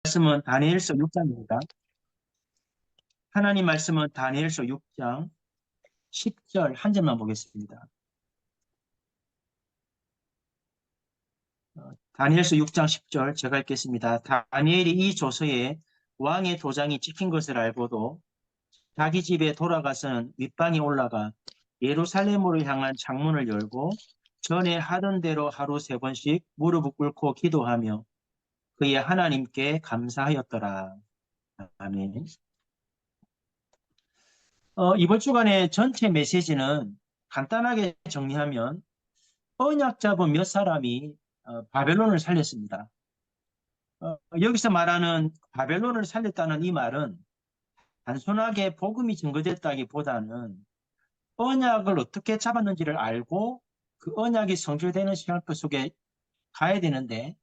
말씀은 다니엘서 6장입니다. 하나님 말씀은 다니엘서 6장 10절 한 절만 보겠습니다. 다니엘서 6장 10절 제가 읽겠습니다. 다니엘이 이 조서에 왕의 도장이 찍힌 것을 알고도 자기 집에 돌아가서는 윗방에 올라가 예루살렘으로 향한 창문을 열고 전에 하던 대로 하루 3번씩 무릎을 꿇고 기도하며 그의 하나님께 감사하였더라. 아멘. 이번 주간의 전체 메시지는 간단하게 정리하면 언약 잡은 몇 사람이 바벨론을 살렸습니다. 여기서 말하는 바벨론을 살렸다는 이 말은 단순하게 복음이 증거됐다기보다는 언약을 어떻게 잡았는지를 알고 그 언약이 성취되는 시간표 속에 가야 되는데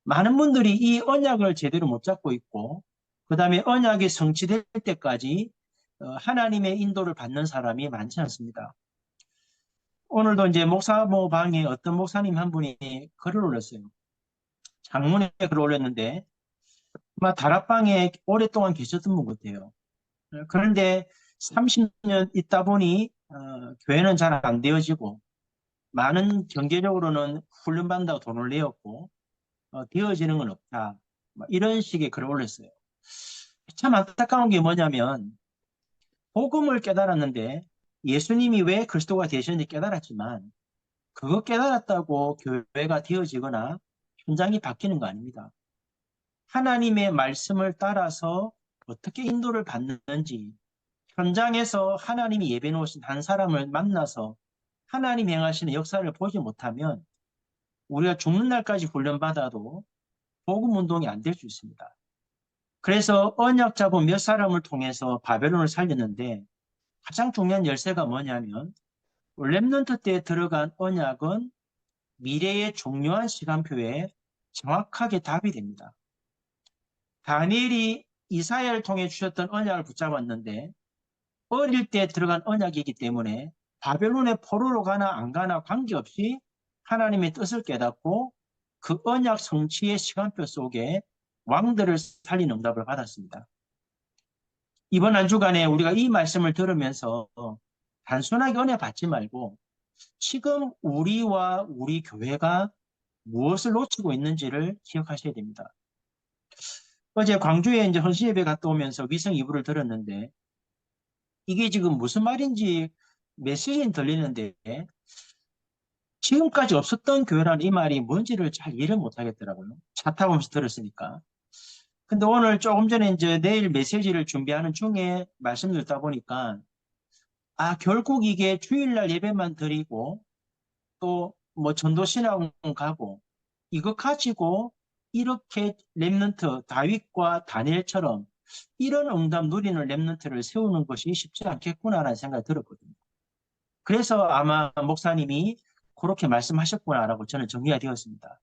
많은 분들이 이 언약을 제대로 못 잡고 있고 그 다음에 언약이 성취될 때까지 하나님의 인도를 받는 사람이 많지 않습니다. 오늘도 이제 목사모 방에 어떤 목사님 한 분이 글을 올렸어요. 장문에 글을 올렸는데 아마 다락방에 오랫동안 계셨던 분 같아요. 그런데 30년 있다 보니 교회는 잘 안 되어지고 많은 경제적으로는 훈련받는다고 돈을 내었고 되어지는 건 없다. 이런 식의 글을 올렸어요. 참 안타까운 게 뭐냐면 복음을 깨달았는데 예수님이 왜 그리스도가 되셨는지 깨달았지만 그거 깨달았다고 교회가 되어지거나 현장이 바뀌는 거 아닙니다. 하나님의 말씀을 따라서 어떻게 인도를 받는지 현장에서 하나님이 예배 놓으신 한 사람을 만나서 하나님 행하시는 역사를 보지 못하면 우리가 죽는 날까지 훈련받아도 복음 운동이 안 될 수 있습니다. 그래서 언약 잡은 몇 사람을 통해서 바벨론을 살렸는데 가장 중요한 열쇠가 뭐냐면 렘넌트 때에 들어간 언약은 미래의 중요한 시간표에 정확하게 답이 됩니다. 다니엘이 이사야를 통해 주셨던 언약을 붙잡았는데 어릴 때 들어간 언약이기 때문에 바벨론의 포로로 가나 안 가나 관계없이 하나님의 뜻을 깨닫고 그 언약 성취의 시간표 속에 왕들을 살린 응답을 받았습니다. 이번 한 주간에 우리가 이 말씀을 들으면서 단순하게 은혜 받지 말고 지금 우리와 우리 교회가 무엇을 놓치고 있는지를 기억하셔야 됩니다. 어제 광주에 이제 헌신 예배 갔다 오면서 위성 2부를 들었는데 이게 지금 무슨 말인지 메시지는 들리는데 지금까지 없었던 교회라는 이 말이 뭔지를 잘 이해를 못 하겠더라고요. 차 타고 오면서 들었으니까. 근데 오늘 조금 전에 이제 내일 메시지를 준비하는 중에 말씀 듣다 보니까 결국 이게 주일날 예배만 드리고 또 뭐 전도신학원 가고 이거 가지고 이렇게 렘넌트 다윗과 다니엘처럼 이런 응답 누리는 렘넌트를 세우는 것이 쉽지 않겠구나라는 생각이 들었거든요. 그래서 아마 목사님이 그렇게 말씀하셨구나라고 저는 정리가 되었습니다.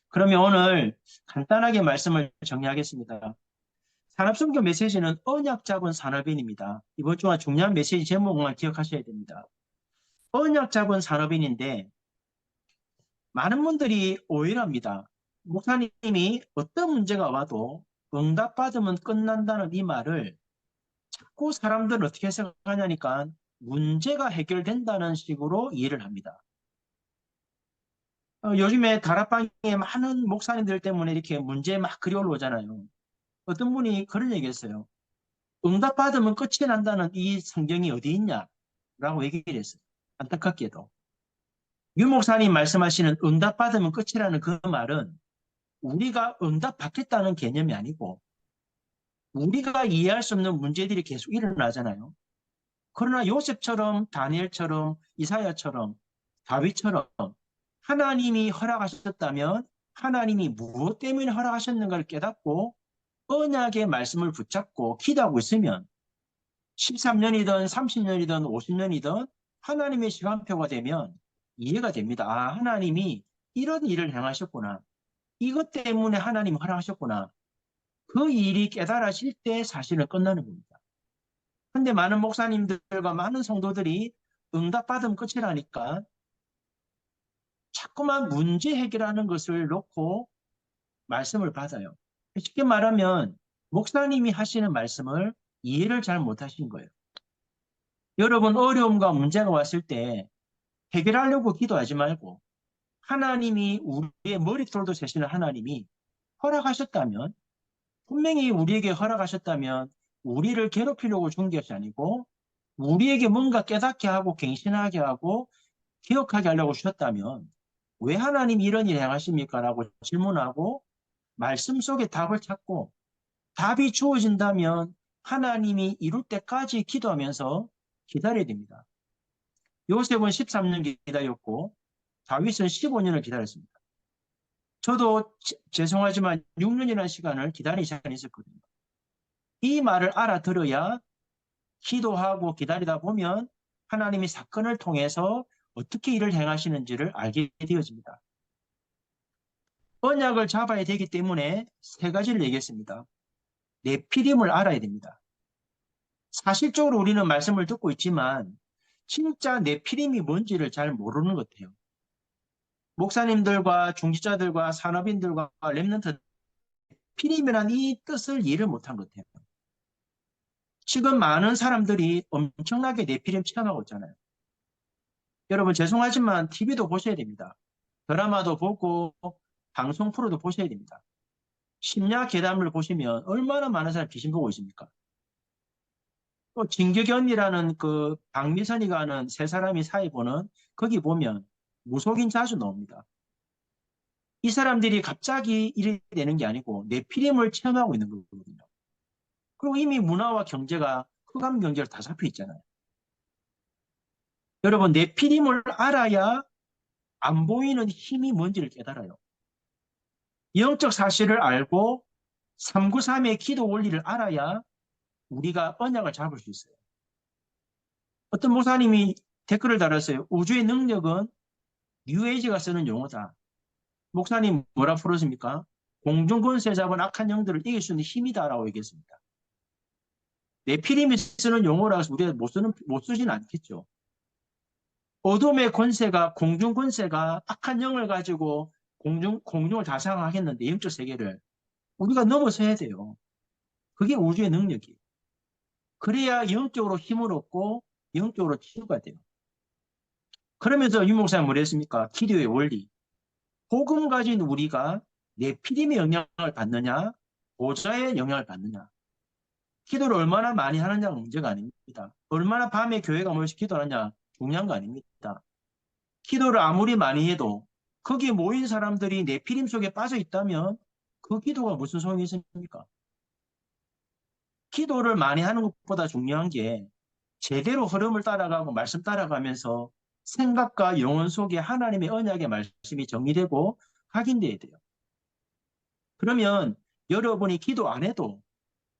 그러면 오늘 간단하게 말씀을 정리하겠습니다. 산업선교 메시지는 언약 잡은 산업인입니다. 이번 주가 중요한 메시지 제목만 기억하셔야 됩니다. 언약 잡은 산업인인데 많은 분들이 오해를 합니다. 목사님이 어떤 문제가 와도 응답받으면 끝난다는 이 말을 자꾸 사람들은 어떻게 생각하냐니까 문제가 해결된다는 식으로 이해를 합니다. 요즘에 다락방에 많은 목사님들 때문에 이렇게 문제 막 글이 올라오잖아요. 어떤 분이 그런 얘기했어요. 응답받으면 끝이 난다는 이 성경이 어디 있냐라고 얘기를 했어요. 안타깝게도. 유 목사님 말씀하시는 응답받으면 끝이라는 그 말은 우리가 응답받겠다는 개념이 아니고 우리가 이해할 수 없는 문제들이 계속 일어나잖아요. 그러나 요셉처럼 다니엘처럼 이사야처럼 다윗처럼 하나님이 허락하셨다면 하나님이 무엇 때문에 허락하셨는가를 깨닫고 언약의 말씀을 붙잡고 기도하고 있으면 13년이든 30년이든 50년이든 하나님의 시간표가 되면 이해가 됩니다. 하나님이 이런 일을 행하셨구나. 이것 때문에 하나님이 허락하셨구나. 그 일이 깨달아질 때 사실은 끝나는 겁니다. 근데 많은 목사님들과 많은 성도들이 응답받으면 끝이라니까 자꾸만 문제 해결하는 것을 놓고 말씀을 받아요. 쉽게 말하면 목사님이 하시는 말씀을 이해를 잘 못하신 거예요. 여러분 어려움과 문제가 왔을 때 해결하려고 기도하지 말고 하나님이 우리의 머리털도 세시는 하나님이 허락하셨다면 분명히 우리에게 허락하셨다면 우리를 괴롭히려고 준 것이 아니고 우리에게 뭔가 깨닫게 하고 갱신하게 하고 기억하게 하려고 주셨다면 왜 하나님이 이런 일을 행하십니까? 라고 질문하고 말씀 속에 답을 찾고 답이 주어진다면 하나님이 이룰 때까지 기도하면서 기다려야 됩니다. 요셉은 13년 기다렸고 다윗은 15년을 기다렸습니다. 저도 죄송하지만 6년이라는 시간을 기다리는 시간이 있었거든요. 이 말을 알아들어야 기도하고 기다리다 보면 하나님이 사건을 통해서 어떻게 일을 행하시는지를 알게 되어집니다. 언약을 잡아야 되기 때문에 세 가지를 얘기했습니다. 내피림을 알아야 됩니다. 사실적으로 우리는 말씀을 듣고 있지만 진짜 내피림이 뭔지를 잘 모르는 것 같아요. 목사님들과 중직자들과 산업인들과 렘넌트 피림이란 이 뜻을 이해를 못한 것 같아요. 지금 많은 사람들이 엄청나게 내피림 체험하고 있잖아요. 여러분 죄송하지만 TV도 보셔야 됩니다. 드라마도 보고 방송 프로도 보셔야 됩니다. 심야 괴담을 보시면 얼마나 많은 사람이 귀신 보고 있습니까? 또 진격연이라는 그 박미선이가 하는 세 사람이 사이 보는 거기 보면 무속인 자주 나옵니다. 이 사람들이 갑자기 이래 되는 게 아니고 내피림을 체험하고 있는 거거든요. 그리고 이미 문화와 경제가 흑암 경제로 다 잡혀 있잖아요. 여러분 내피림을 알아야 안 보이는 힘이 뭔지를 깨달아요. 영적 사실을 알고 393의 기도 원리를 알아야 우리가 언약을 잡을 수 있어요. 어떤 목사님이 댓글을 달았어요. 우주의 능력은 뉴에이지가 쓰는 용어다. 목사님 뭐라 풀었습니까? 공중권세 잡은 악한 영들을 이길 수 있는 힘이다라고 얘기했습니다. 네피림이 쓰는 용어라서 우리가 못 쓰지는 않겠죠. 어둠의 권세가 공중권세가 악한 영을 가지고 공중을 다스리겠는데 영적 세계를 우리가 넘어서야 돼요. 그게 우주의 능력이에요. 그래야 영적으로 힘을 얻고 영적으로 치유가 돼요. 그러면서 유 목사님 뭐라 했습니까? 기도의 원리. 복음 가진 우리가 네피림의 영향을 받느냐 보좌의 영향을 받느냐. 기도를 얼마나 많이 하느냐가 문제가 아닙니다. 얼마나 밤에 교회가 모여서 기도하느냐 중요한 거 아닙니다. 기도를 아무리 많이 해도 거기에 모인 사람들이 네피림 속에 빠져 있다면 그 기도가 무슨 소용이 있습니까? 기도를 많이 하는 것보다 중요한 게 제대로 흐름을 따라가고 말씀 따라가면서 생각과 영혼 속에 하나님의 언약의 말씀이 정리되고 각인돼야 돼요. 그러면 여러분이 기도 안 해도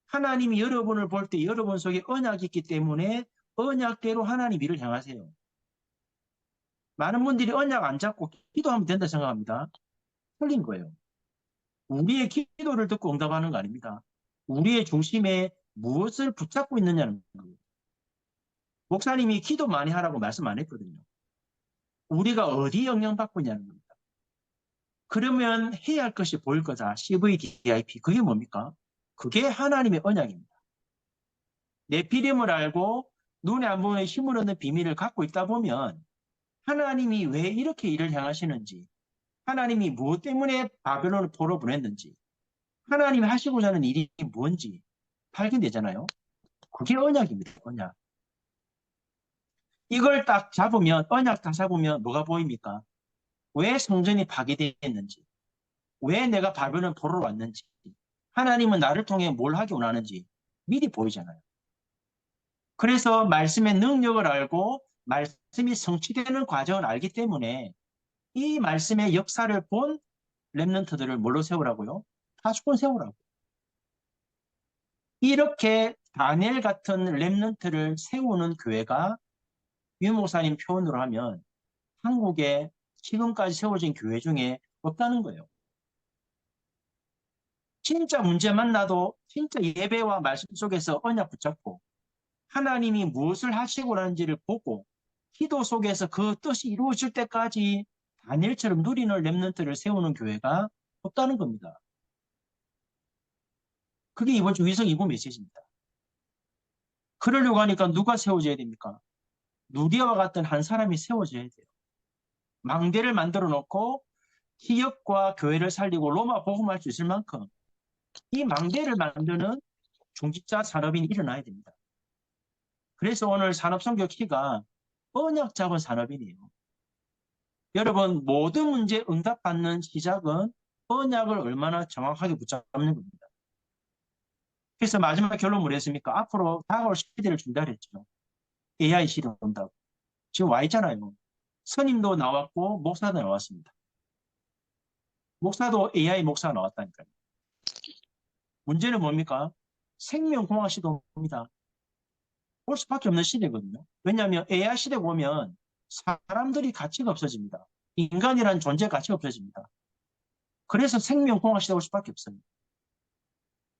하나님이 여러분을 볼 때 여러분 속에 언약이 있기 때문에 언약대로 하나님 일을 향하세요. 많은 분들이 언약 안 잡고 기도하면 된다 생각합니다. 틀린 거예요. 우리의 기도를 듣고 응답하는 거 아닙니다. 우리의 중심에 무엇을 붙잡고 있느냐는 거예요. 목사님이 기도 많이 하라고 말씀 안 했거든요. 우리가 어디 영향받고 있냐는 겁니다. 그러면 해야 할 것이 보일 거다. CVDIP. 그게 뭡니까? 그게 하나님의 언약입니다. 내 비림을 알고 눈에 안 보이는 힘을 얻는 비밀을 갖고 있다 보면 하나님이 왜 이렇게 일을 향하시는지, 하나님이 무엇 때문에 바벨론을 포로 보냈는지, 하나님이 하시고자 하는 일이 뭔지 발견되잖아요. 그게 언약입니다. 언약. 이걸 딱 잡으면, 언약 딱 잡으면 뭐가 보입니까? 왜 성전이 파괴되었는지, 왜 내가 바벨론 포로로 왔는지, 하나님은 나를 통해 뭘 하기 원하는지 미리 보이잖아요. 그래서 말씀의 능력을 알고 말씀이 성취되는 과정을 알기 때문에 이 말씀의 역사를 본 렘넌트들을 뭘로 세우라고요? 파수꾼 세우라고. 이렇게 다니엘 같은 렘넌트를 세우는 교회가 유 목사님 표현으로 하면 한국에 지금까지 세워진 교회 중에 없다는 거예요. 진짜 문제 만나도 진짜 예배와 말씀 속에서 언약 붙잡고 하나님이 무엇을 하시고 하는지를 보고 기도 속에서 그 뜻이 이루어질 때까지 다니엘처럼 누리는 렘넌트를 세우는 교회가 없다는 겁니다. 그게 이번 주 위성 2부 메시지입니다. 그러려고 하니까 누가 세워져야 됩니까? 누리아와 같은 한 사람이 세워져야 돼요. 망대를 만들어 놓고 기업과 교회를 살리고 로마 복음할 수 있을 만큼 이 망대를 만드는 중직자 산업인이 일어나야 됩니다. 그래서 오늘 산업선교 키가 언약 잡은 산업인이에요. 여러분, 모든 문제 응답받는 시작은 언약을 얼마나 정확하게 붙잡는 겁니다. 그래서 마지막 결론 뭐랬습니까? 앞으로 다가올 시대를 준다 그랬죠. AI 시대 온다고. 지금 와 있잖아요. 스님도 나왔고 목사도 나왔습니다. 목사도 AI 목사가 나왔다니까요. 문제는 뭡니까? 생명공학 시대입니다. 올 수밖에 없는 시대거든요. 왜냐하면 AI 시대 보면 사람들이 가치가 없어집니다. 인간이란 존재 가치가 없어집니다. 그래서 생명공학 시대가 올 수밖에 없어요.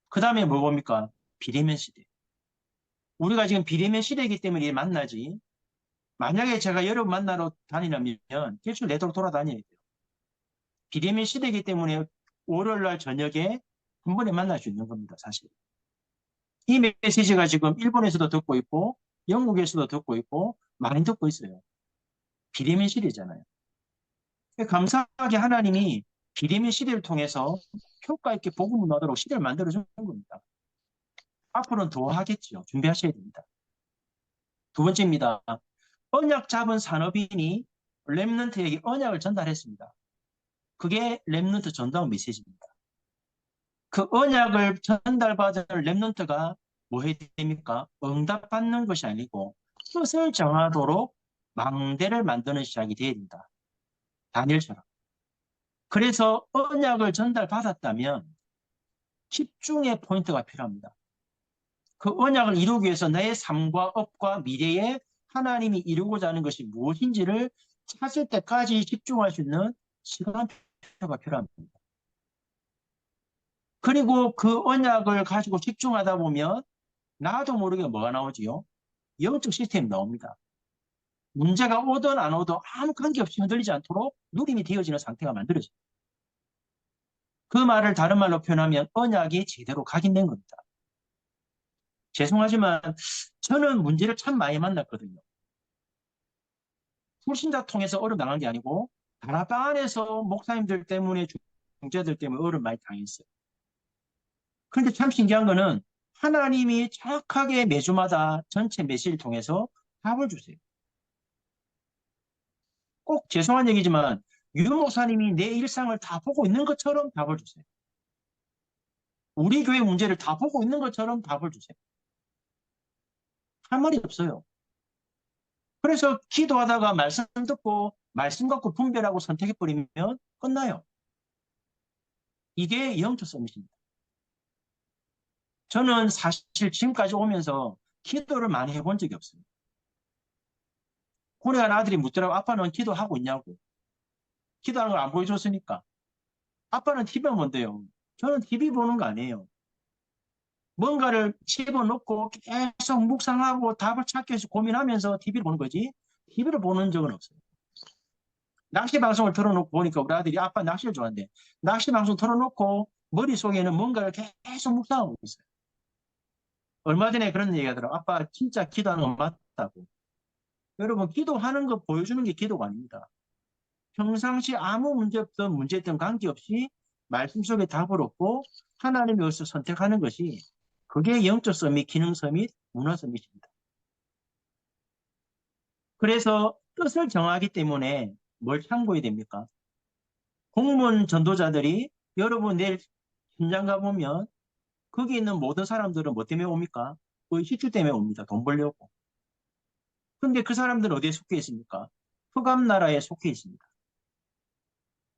그 다음에 뭐 봅니까? 비대면 시대. 우리가 지금 비대면 시대이기 때문에 만나지. 만약에 제가 여러분 만나러 다니려면 일주일 내도록 돌아다녀야 돼요. 비대면 시대이기 때문에 월요일날 저녁에 한 번에 만날 수 있는 겁니다, 사실. 이 메시지가 지금 일본에서도 듣고 있고 영국에서도 듣고 있고 많이 듣고 있어요. 비대면 시대잖아요. 감사하게 하나님이 비대면 시대를 통해서 효과 있게 복음을 나도록 시대를 만들어주는 겁니다. 앞으로는 더 하겠죠. 준비하셔야 됩니다. 두 번째입니다. 언약 잡은 산업인이 렘넌트에게 언약을 전달했습니다. 그게 렘넌트 전도한 메시지입니다. 그 언약을 전달받은 렘넌트가 뭐 해야 됩니까? 응답받는 것이 아니고 뜻을 정하도록 망대를 만드는 시작이 되어야 된다. 다니엘처럼. 그래서 언약을 전달받았다면 집중의 포인트가 필요합니다. 그 언약을 이루기 위해서 내 삶과 업과 미래에 하나님이 이루고자 하는 것이 무엇인지를 찾을 때까지 집중할 수 있는 시간표가 필요합니다. 그리고 그 언약을 가지고 집중하다 보면 나도 모르게 뭐가 나오지요? 영적 시스템이 나옵니다. 문제가 오든 안 오든 아무 관계없이 흔들리지 않도록 누림이 되어지는 상태가 만들어져요. 그 말을 다른 말로 표현하면 언약이 제대로 각인된 겁니다. 죄송하지만 저는 문제를 참 많이 만났거든요. 불신자 통해서 어려움 당한 게 아니고 다락방 안에서 목사님들 때문에 중재들 때문에 어려움 많이 당했어요. 그런데 참 신기한 거는 하나님이 정확하게 매주마다 전체 메시지를 통해서 답을 주세요. 꼭 죄송한 얘기지만 유 목사님이 내 일상을 다 보고 있는 것처럼 답을 주세요. 우리 교회 문제를 다 보고 있는 것처럼 답을 주세요. 할 말이 없어요. 그래서 기도하다가 말씀 듣고 말씀 갖고 분별하고 선택해버리면 끝나요. 이게 영적 서밋입니다. 저는 사실 지금까지 오면서 기도를 많이 해본 적이 없어요. 고래한 아들이 묻더라고 아빠는 기도하고 있냐고. 기도하는 걸 안 보여줬으니까. 아빠는 TV만 본대요. 저는 TV 보는 거 아니에요. 뭔가를 집어넣고 계속 묵상하고 답을 찾기 위해서 고민하면서 TV를 보는 거지 TV를 보는 적은 없어요. 낚시 방송을 틀어놓고 보니까 우리 아들이 아빠 낚시를 좋아한대. 낚시 방송 틀어놓고 머릿속에는 뭔가를 계속 묵상하고 있어요. 얼마 전에 그런 얘기 하더라고. 아빠 진짜 기도하는 거 맞다고. 여러분 기도하는 거 보여주는 게 기도가 아닙니다. 평상시 아무 문제 없던 문제점 관계없이 말씀 속에 답을 얻고 하나님의 것을 선택하는 것이 그게 영적 서밋, 기능 서밋, 문화 서밋입니다. 그래서 뜻을 정하기 때문에 뭘 참고해야 됩니까? 공무원 전도자들이 여러분 내일 현장 가보면 거기 있는 모든 사람들은 뭐 때문에 옵니까? 시주 때문에 옵니다. 돈 벌려고. 그런데 그 사람들은 어디에 속해 있습니까? 흑암 나라에 속해 있습니다.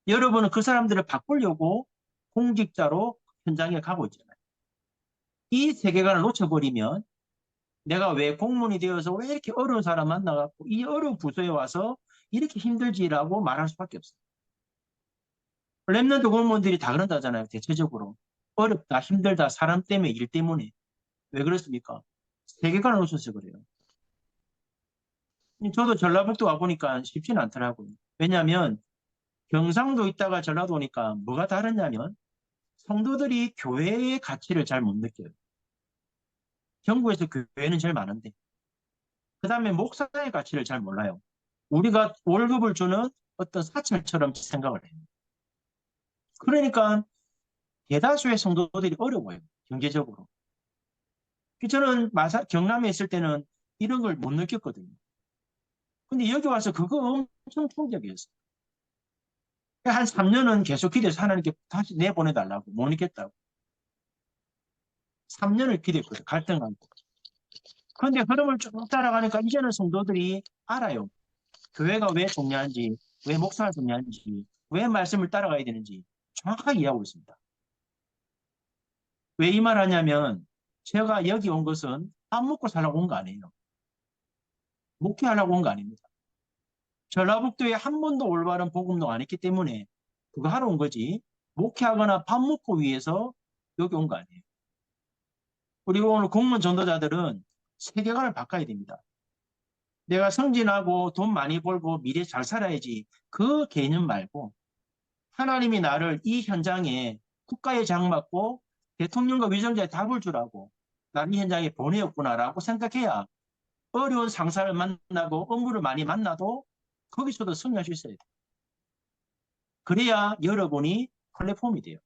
여러분은 그 사람들을 바꾸려고 공직자로 현장에 가고 있잖아요. 이 세계관을 놓쳐버리면 내가 왜 공무원이 되어서 왜 이렇게 어려운 사람 만나갖고 이 어려운 부서에 와서 이렇게 힘들지라고 말할 수밖에 없어요. 랩런트 공무원들이 다 그런다잖아요. 대체적으로. 어렵다, 힘들다, 사람 때문에, 일 때문에. 왜 그렇습니까? 세계관을 놓쳐서 그래요. 저도 전라북도 와보니까 쉽지는 않더라고요. 왜냐하면 경상도 있다가 전라도 오니까 뭐가 다르냐면 성도들이 교회의 가치를 잘 못 느껴요. 전국에서 교회는 제일 많은데. 그 다음에 목사의 가치를 잘 몰라요. 우리가 월급을 주는 어떤 사찰처럼 생각을 해요. 그러니까 대다수의 성도들이 어려워요. 경제적으로. 저는 경남에 있을 때는 이런 걸 못 느꼈거든요. 근데 여기 와서 그거 엄청 충격이었어요. 한 3년은 계속 기도해서 하나님께 다시 내보내달라고 못 있겠다고. 3년을 기도했거든요. 갈등 갖고. 그런데 흐름을 쭉 따라가니까 이제는 성도들이 알아요. 교회가 왜 중요한지, 왜 목사가 중요한지, 왜 말씀을 따라가야 되는지 정확하게 이해하고 있습니다. 왜 이 말 하냐면 제가 여기 온 것은 밥 먹고 살라고 온 거 아니에요. 목회하려고 온 거 아닙니다. 전라북도에 한 번도 올바른 복음도 안 했기 때문에 그거 하러 온 거지. 목회하거나 밥 먹고 위해서 여기 온 거 아니에요. 그리고 오늘 공무원 전도자들은 세계관을 바꿔야 됩니다. 내가 승진하고 돈 많이 벌고 미래 잘 살아야지 그 개념 말고 하나님이 나를 이 현장에 국가에 장맞고 대통령과 위정자에 답을 주라고 나를 이 현장에 보내었구나라고 생각해야 어려운 상사를 만나고 업무를 많이 만나도 거기서도 승리할 수 있어야 돼요. 그래야 여러분이 플랫폼이 돼요.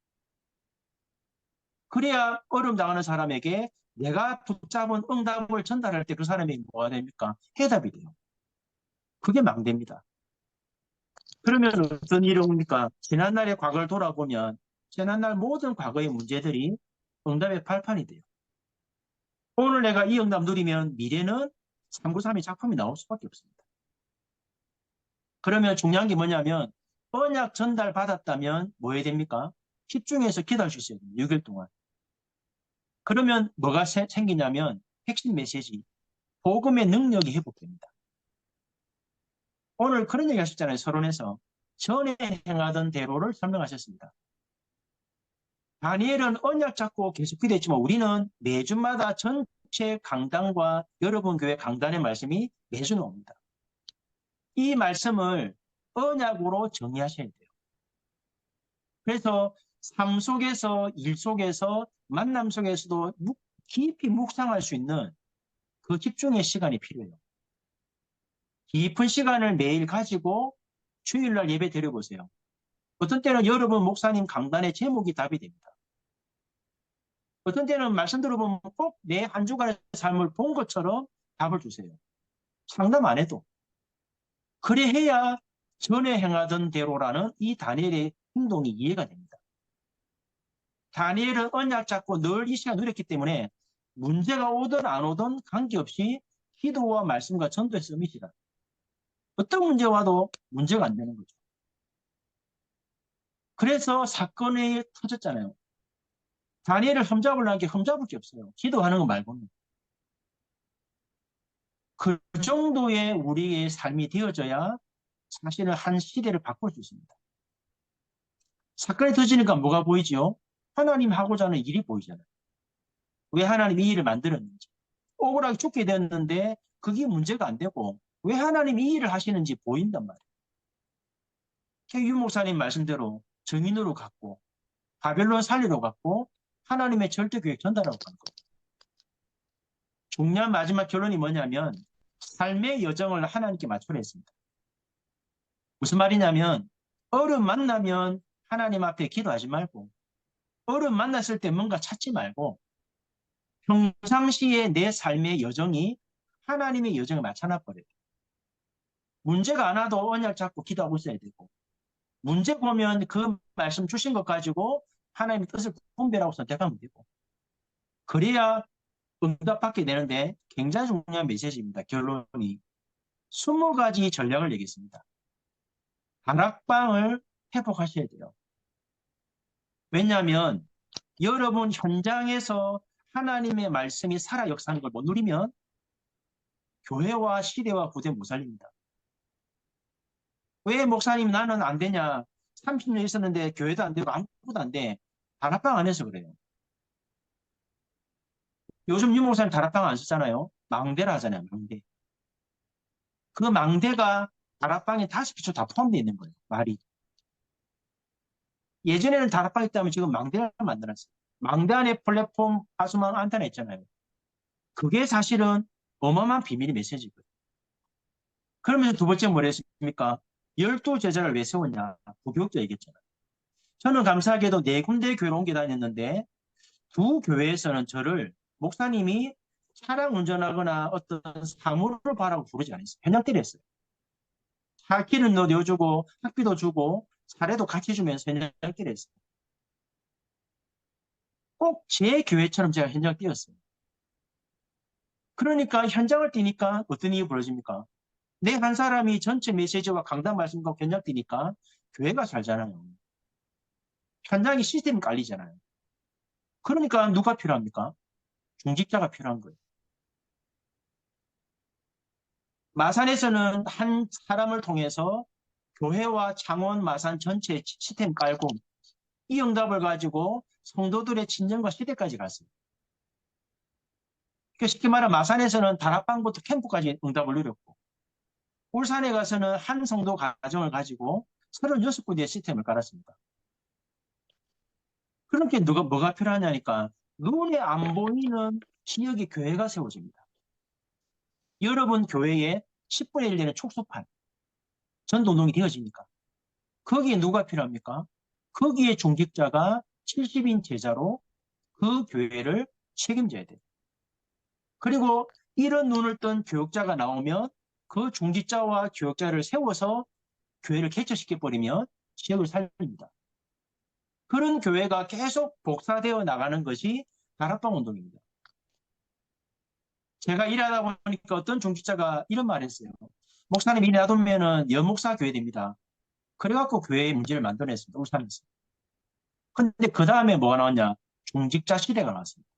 그래야 어려움 당하는 사람에게 내가 붙잡은 응답을 전달할 때 그 사람이 뭐가 됩니까? 해답이 돼요. 그게 망대입니다. 그러면 어떤 일이 옵니까? 지난날의 과거를 돌아보면 지난날 모든 과거의 문제들이 응답의 발판이 돼요. 오늘 내가 이 응답 누리면 미래는 393의 작품이 나올 수밖에 없습니다. 그러면 중요한 게 뭐냐면 언약 전달 받았다면 뭐 해야 됩니까? 집중해서 기도할 수 있어야 돼요. 6일 동안. 그러면 뭐가 생기냐면 핵심 메시지, 복음의 능력이 회복됩니다. 오늘 그런 얘기 하셨잖아요. 서론에서. 전에 행하던 대로를 설명하셨습니다. 다니엘은 언약 잡고 계속 기도했지만 우리는 매주마다 전체 강단과 여러분 교회 강단의 말씀이 매주 나옵니다. 이 말씀을 언약으로 정의하셔야 돼요. 그래서 삶 속에서, 일 속에서, 만남 속에서도 깊이 묵상할 수 있는 그 집중의 시간이 필요해요. 깊은 시간을 매일 가지고 주일날 예배 드려보세요. 어떤 때는 여러분 목사님 강단의 제목이 답이 됩니다. 어떤 때는 말씀 들어보면 꼭 내 한 주간의 삶을 본 것처럼 답을 주세요. 상담 안 해도. 그래 해야 전에 행하던 대로라는 이 다니엘의 행동이 이해가 됩니다. 다니엘은 언약 잡고 늘 이 시간 누렸기 때문에 문제가 오든 안 오든 관계없이 기도와 말씀과 전도에 서밋이다. 어떤 문제 와도 문제가 안 되는 거죠. 그래서 사건이 터졌잖아요. 다니엘을 흠잡으려는 게 흠잡을 게 없어요. 기도하는 거 말고는. 그 정도의 우리의 삶이 되어져야 사실은 한 시대를 바꿀 수 있습니다. 사건이 터지니까 뭐가 보이지요? 하나님 하고자 하는 일이 보이잖아요. 왜 하나님 이 일을 만들었는지. 억울하게 죽게 되었는데 그게 문제가 안 되고 왜 하나님 이 일을 하시는지 보인단 말이에요. 유 목사님 말씀대로 정인으로 갔고 바벨론 살리러 갔고 하나님의 절대 계획 전달하고 간 거예요. 중요한 마지막 결론이 뭐냐면 삶의 여정을 하나님께 맞추려 했습니다. 무슨 말이냐면 어려움 만나면 하나님 앞에 기도하지 말고 어려움 만났을 때 뭔가 찾지 말고 평상시에 내 삶의 여정이 하나님의 여정에 맞춰놔버려요. 문제가 안 와도 언약 잡고 기도하고 있어야 되고 문제 보면 그 말씀 주신 것 가지고 하나님의 뜻을 분별하고 선택하면 되고 그래야 응답받게 되는데 굉장히 중요한 메시지입니다. 결론이 20가지 전략을 얘기했습니다. 다락방을 회복하셔야 돼요. 왜냐하면 여러분 현장에서 하나님의 말씀이 살아 역사하는 걸 못 누리면 교회와 시대와 부대 못 살립니다. 왜 목사님 나는 안 되냐? 30년 있었는데 교회도 안 되고 아무것도 안 돼. 다락방 안 해서 그래요. 요즘 유 목사님 다락방 안 쓰잖아요. 망대라 하잖아요. 망대. 그 망대가 다락방에 5기초 다 포함되어 있는 거예요. 말이. 예전에는 다락방 있다면 지금 망대를 만들었어요. 망대 안에 플랫폼 하수망 안테나 있잖아요. 그게 사실은 어마어마한 비밀의 메시지거든요. 그러면서 두 번째 뭐라 했습니까? 12제자를 왜 세웠냐? 부교육자 얘기했잖아요. 저는 감사하게도 네 군데 교회를 옮겨 다녔는데 두 교회에서는 저를 목사님이 차량 운전하거나 어떤 사무를 봐라고 부르지 않았어요. 현장 때렸어요. 차 기름 넣어주고 학비도 주고 사례도 같이 주면서 현장 때렸어요. 꼭 제 교회처럼 제가 현장 뛰었어요. 그러니까 현장을 뛰니까 어떤 일이 벌어집니까? 내 한 사람이 전체 메시지와 강단 말씀과 현장 뛰니까 교회가 살잖아요. 현장이 시스템이 깔리잖아요. 그러니까 누가 필요합니까? 중직자가 필요한 거예요. 마산에서는 한 사람을 통해서 교회와 창원, 마산 전체 시스템 깔고 이 응답을 가지고 성도들의 친정과 시대까지 갔어요. 그러니까 쉽게 말하면 마산에서는 다락방부터 캠프까지 응답을 누렸고 울산에 가서는 한 성도 가정을 가지고 36군데의 시스템을 깔았습니다. 그렇게 뭐가 필요하냐니까 눈에 안 보이는 지역의 교회가 세워집니다. 여러분 교회에 10분의 1 되는 촉수판, 전도동이 되어집니까? 거기에 누가 필요합니까? 거기에 중직자가 70인 제자로 그 교회를 책임져야 돼요. 그리고 이런 눈을 뜬 교육자가 나오면 그 중직자와 교육자를 세워서 교회를 개척시켜버리면 지역을 살립니다. 그런 교회가 계속 복사되어 나가는 것이 다락방 운동입니다. 제가 일하다 보니까 어떤 중직자가 이런 말을 했어요. 목사님 일 놔두면은 여목사 교회 됩니다. 그래갖고 교회의 문제를 만들어냈습니다. 울산에서. 근데 그 다음에 뭐가 나왔냐? 중직자 시대가 나왔습니다.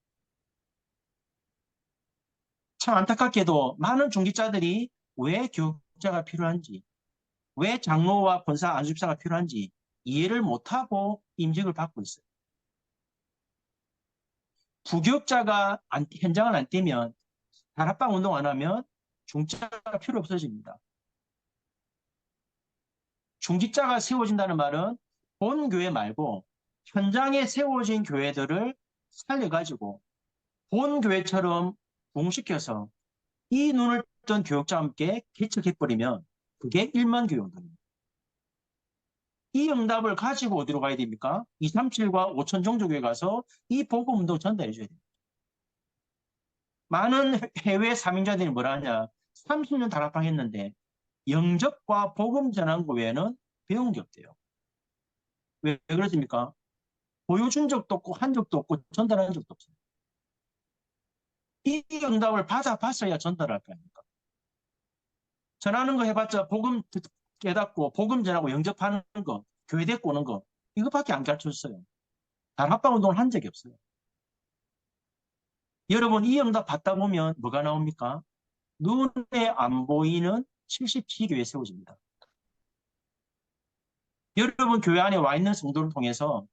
참 안타깝게도 많은 중직자들이 왜 교육자가 필요한지, 왜 장로와 권사, 안수집사가 필요한지 이해를 못하고 임직을 받고 있어요. 부교육자가 현장을 안 뛰면 다락방 운동 안 하면 중직자가 필요 없어집니다. 중직자가 세워진다는 말은 본 교회 말고 현장에 세워진 교회들을 살려가지고 본 교회처럼 부흥시켜서 이 눈을 뜬 교육자와 함께 개척해버리면 그게 1만 교회 운동입니다. 이 응답을 가지고 어디로 가야 됩니까? 237과 5천 종족교회 가서 이 복음 운동 전달해 줘야 됩니다. 많은 해외 사명자들이 뭐라 하냐? 30년 다락방 했는데 영접과 복음 전환 외에는 배운 게 없대요. 왜 그렇습니까? 보여준 적도 없고 한 적도 없고 전달한 적도 없어요. 이 응답을 받아봤어야 전달할 거 아닙니까? 전하는 거 해봤자 복음 깨닫고 복음 전하고 영접하는 거, 교회 데리고 오는 거 이것밖에 안 가르쳐줬어요. 다락방 운동을 한 적이 없어요. 여러분 이 응답 받다 보면 뭐가 나옵니까? 눈에 안 보이는 77교회 세워집니다. 여러분 교회 안에 와 있는 성도를 통해서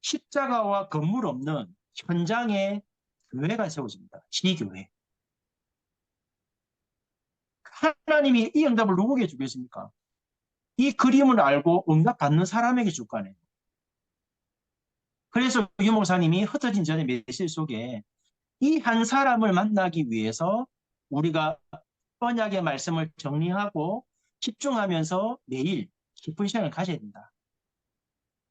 십자가와 건물 없는 현장에 교회가 세워집니다. 지교회. 하나님이 이 응답을 누구에게 주겠습니까? 이 그림을 알고 응답 받는 사람에게 줄 거 아니에요. 그래서 유 목사님이 흩어진 전의 메시지 속에 이 한 사람을 만나기 위해서 우리가 언약의 말씀을 정리하고 집중하면서 매일 깊은 시간을 가져야 된다.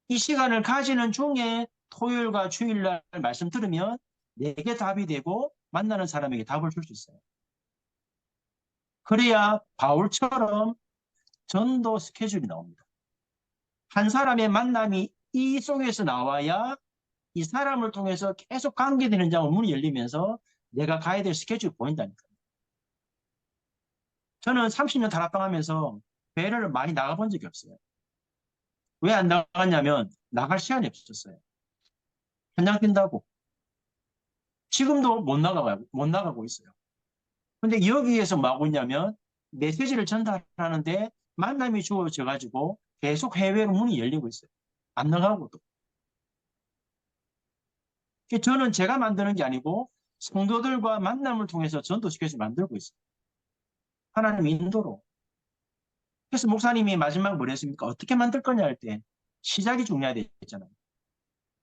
이 시간을 가지는 중에 토요일과 주일날 말씀 들으면 내게 답이 되고 만나는 사람에게 답을 줄 수 있어요. 그래야 바울처럼 전도 스케줄이 나옵니다. 한 사람의 만남이 이 속에서 나와야 이 사람을 통해서 계속 관계되는 장으로 문이 열리면서 내가 가야 될 스케줄이 보인다니까요. 저는 30년 다락방 하면서 배를 많이 나가본 적이 없어요. 왜 안 나갔냐면 나갈 시간이 없었어요. 현장 뛴다고. 지금도 못 나가고 있어요. 근데 여기에서 뭐 하고 있냐면 메시지를 전달하는데 만남이 주어져 가지고 계속 해외로 문이 열리고 있어요. 안 나가고도. 저는 제가 만드는 게 아니고 성도들과 만남을 통해서 전도시켜서 만들고 있어요. 하나님 인도로. 그래서 목사님이 마지막 뭐랬습니까? 어떻게 만들 거냐 할 때 시작이 중요하겠잖아요.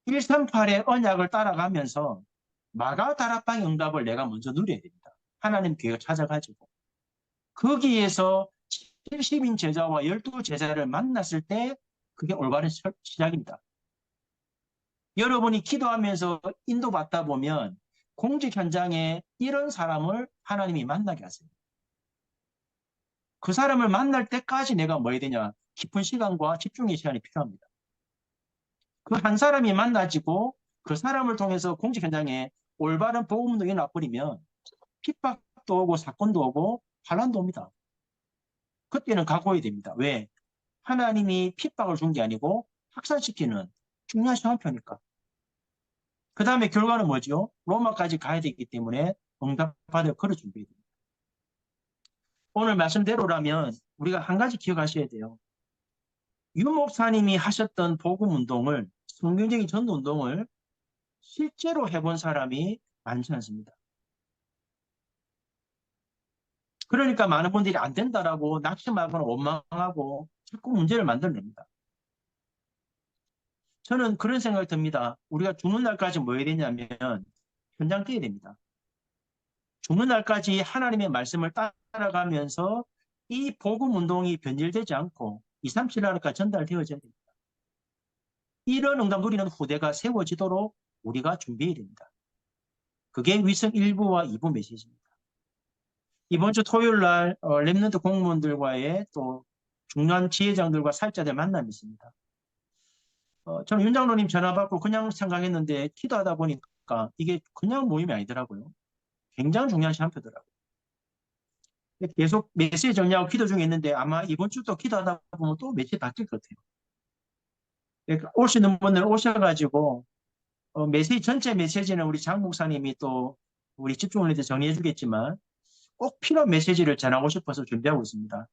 138의 언약을 따라가면서 마가다락방의 응답을 내가 먼저 누려야 됩니다. 하나님 교회가 찾아가지고. 거기에서 70인 제자와 12제자를 만났을 때 그게 올바른 시작입니다. 여러분이 기도하면서 인도받다 보면 공직 현장에 이런 사람을 하나님이 만나게 하세요. 그 사람을 만날 때까지 내가 뭐 해야 되냐? 깊은 시간과 집중의 시간이 필요합니다. 그 한 사람이 만나지고 그 사람을 통해서 공직 현장에 올바른 복음 운동이 나버리면 핍박도 오고 사건도 오고 환란도 옵니다. 그때는 각오해야 됩니다. 왜? 하나님이 핍박을 준 게 아니고 확산시키는 중요한 시간표니까. 그 다음에 결과는 뭐죠? 로마까지 가야 되기 때문에 응답받을 그릇 준비해야 됩니다. 오늘 말씀대로라면 우리가 한 가지 기억하셔야 돼요. 유 목사님이 하셨던 복음 운동을, 성경적인 전도 운동을 실제로 해본 사람이 많지 않습니다. 그러니까 많은 분들이 안 된다라고 낙심하거나 원망하고 자꾸 문제를 만들어냅니다. 저는 그런 생각이 듭니다. 우리가 죽는 날까지 뭐 해야 되냐면 현장 뛰어야 됩니다. 죽는 날까지 하나님의 말씀을 따라가면서 이 복음 운동이 변질되지 않고 2, 3, 7날까지 전달되어져야 됩니다. 이런 응답 누리는 후대가 세워지도록 우리가 준비해야 됩니다. 그게 위성 1부와 2부 메시지입니다. 이번 주 토요일 날 랩런트 공무원들과의 또 중요한 지회장들과 살자들 만남이 있습니다. 저는 윤 장로님 전화 받고 그냥 생각했는데 기도하다 보니까 이게 그냥 모임이 아니더라고요. 굉장히 중요한 시간표더라고요. 계속 메시지 정리하고 기도 중에 있는데 아마 이번 주도 기도하다 보면 또 메시지 바뀔 것 같아요. 그러니까 오시는 분들 오셔가지고 메시지 전체 메시지는 우리 장 목사님이 또 우리 집중을 해서 정리해 주겠지만 꼭 필요한 메시지를 전하고 싶어서 준비하고 있습니다.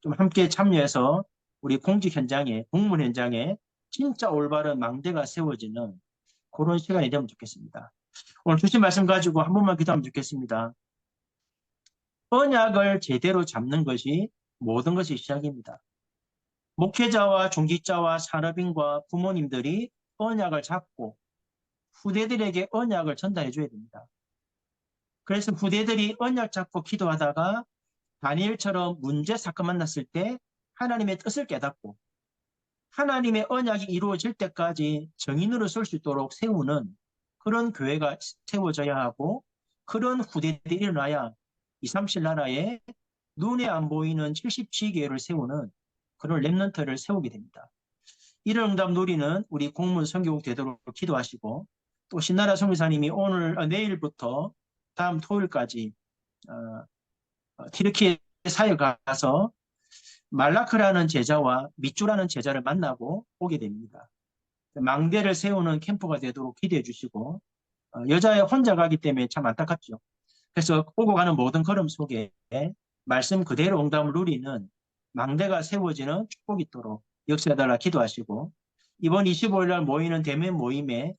좀 함께 참여해서 우리 공직 현장에, 공무원 현장에 진짜 올바른 망대가 세워지는 그런 시간이 되면 좋겠습니다. 오늘 주신 말씀 가지고 한 번만 기도하면 좋겠습니다. 언약을 제대로 잡는 것이 모든 것이 시작입니다. 목회자와 중직자와 산업인과 부모님들이 언약을 잡고 후대들에게 언약을 전달해 줘야 됩니다. 그래서 후대들이 언약 잡고 기도하다가 다니엘처럼 문제 사건 만났을 때 하나님의 뜻을 깨닫고 하나님의 언약이 이루어질 때까지 정인으로 설 수 있도록 세우는 그런 교회가 세워져야 하고 그런 후대들이 일어나야 2, 3실 나라에 눈에 안 보이는 70지교회를 세우는 그런 랩런트를 세우게 됩니다. 이런 응답 누리는 우리 공문 선교국 되도록 기도하시고 또 신나라 선교사님이 내일부터 다음 토요일까지 튀르키예 사역 가서 말라크라는 제자와 밑주라는 제자를 만나고 오게 됩니다. 망대를 세우는 캠프가 되도록 기대해 주시고 여자애 혼자 가기 때문에 참 안타깝죠. 그래서 오고 가는 모든 걸음 속에 말씀 그대로 응답을 누리는 망대가 세워지는 축복이 있도록 역사해달라 기도하시고 이번 25일 날 모이는 대면 모임에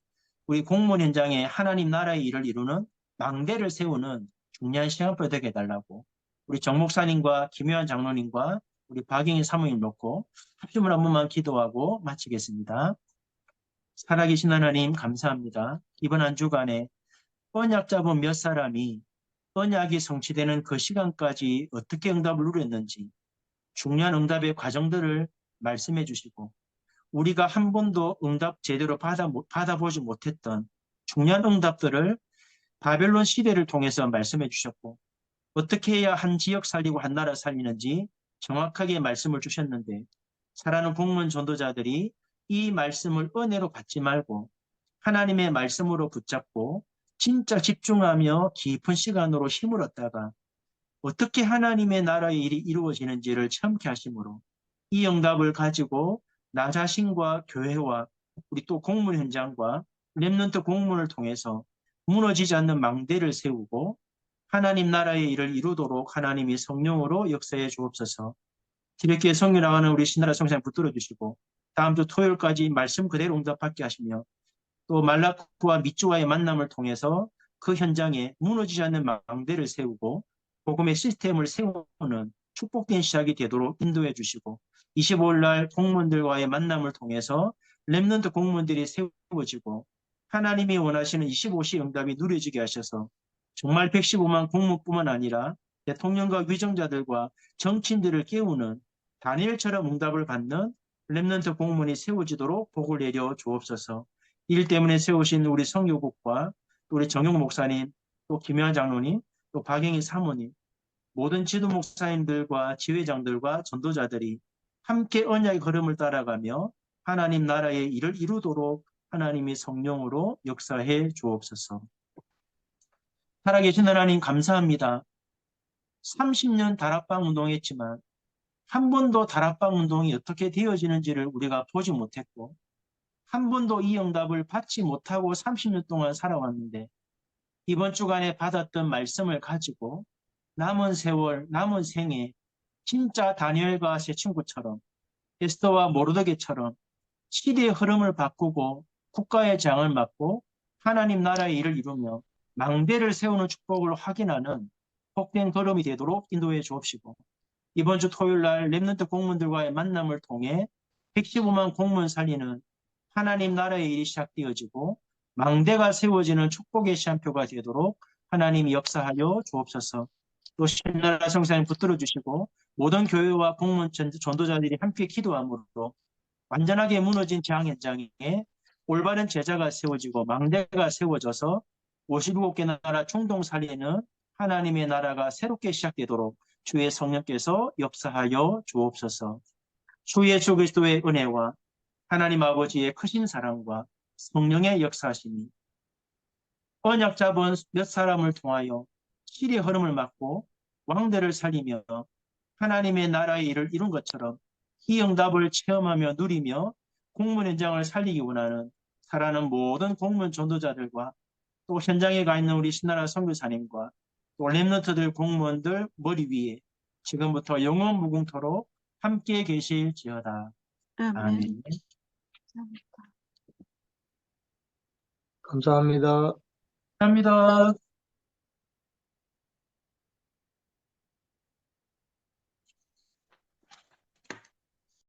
우리 공무원 현장에 하나님 나라의 일을 이루는 망대를 세우는 중요한 시간표 되게 해달라고 우리 정 목사님과 김효한 장로님과 우리 박영희 사모님 놓고 합심을 한 번만 기도하고 마치겠습니다. 살아계신 하나님 감사합니다. 이번 한 주간에 언약 잡은 몇 사람이 언약이 성취되는 그 시간까지 어떻게 응답을 누렸는지 중요한 응답의 과정들을 말씀해 주시고 우리가 한 번도 응답 제대로 받아보지 못했던 중요한 응답들을 바벨론 시대를 통해서 말씀해 주셨고 어떻게 해야 한 지역 살리고 한 나라 살리는지 정확하게 말씀을 주셨는데 사랑하는 공무원 전도자들이 이 말씀을 은혜로 받지 말고 하나님의 말씀으로 붙잡고 진짜 집중하며 깊은 시간으로 힘을 얻다가 어떻게 하나님의 나라의 일이 이루어지는지를 체험케 하심으로 이 응답을 가지고 나 자신과 교회와 우리 또 공문 현장과 렘넌트 공문을 통해서 무너지지 않는 망대를 세우고 하나님 나라의 일을 이루도록 하나님이 성령으로 역사해 주옵소서. 이렇게 성령 나가는 우리 신나라 성사님 붙들어 주시고 다음 주 토요일까지 말씀 그대로 응답받게 하시며 또 말라크와 밑주와의 만남을 통해서 그 현장에 무너지지 않는 망대를 세우고 복음의 시스템을 세우는 축복된 시작이 되도록 인도해 주시고 25일 날 공무원들과의 만남을 통해서 렘넌트 공무원들이 세워지고 하나님이 원하시는 25시 응답이 누려지게 하셔서 정말 115만 공무뿐만 아니라 대통령과 위정자들과 정치인들을 깨우는 다니엘처럼 응답을 받는 렘넌트 공무원이 세워지도록 복을 내려 주옵소서. 일 때문에 세우신 우리 성교국과 우리 정용 목사님, 또 김영환 장로님, 또 박영희 사모님, 모든 지도 목사님들과 지회장들과 전도자들이 함께 언약의 걸음을 따라가며 하나님 나라의 일을 이루도록 하나님이 성령으로 역사해 주옵소서. 살아계신 하나님 감사합니다. 30년 다락방 운동했지만 한 번도 다락방 운동이 어떻게 되어지는지를 우리가 보지 못했고 한 번도 이 응답을 받지 못하고 30년 동안 살아왔는데 이번 주간에 받았던 말씀을 가지고 남은 세월, 남은 생에 진짜 다니엘과 새 친구처럼 에스더와 모르드게처럼 시대의 흐름을 바꾸고 국가의 장을 맡고 하나님 나라의 일을 이루며 망대를 세우는 축복을 확인하는 복된 걸음이 되도록 인도해 주옵시고 이번 주 토요일 날 렘넌트 공무원들과의 만남을 통해 115만 공무원 살리는 하나님 나라의 일이 시작되어지고 망대가 세워지는 축복의 시한표가 되도록 하나님이 역사하여 주옵소서. 또 신나라 성사님 붙들어 주시고 모든 교회와 공무원 전도자들이 함께 기도함으로 완전하게 무너진 재앙 현장에 올바른 제자가 세워지고 망대가 세워져서 57개 나라 중동 살리는 하나님의 나라가 새롭게 시작되도록 주의 성령께서 역사하여 주옵소서. 주 예수 그리스도의 은혜와 하나님 아버지의 크신 사랑과 성령의 역사하심이 언약 잡은 몇 사람을 통하여 시리의 흐름을 막고 왕대를 살리며 하나님의 나라의 일을 이룬 것처럼 이 응답을 체험하며 누리며 공무원 현장을 살리기 원하는 살아가는 모든 공무원 전도자들과 또 현장에 가 있는 우리 신나라 선교사님과 또 렘넌트들 공무원들 머리 위에 지금부터 영원 무궁토록 함께 계실지어다. 아멘. 아멘. 감사합니다. 감사합니다. 감사합니다.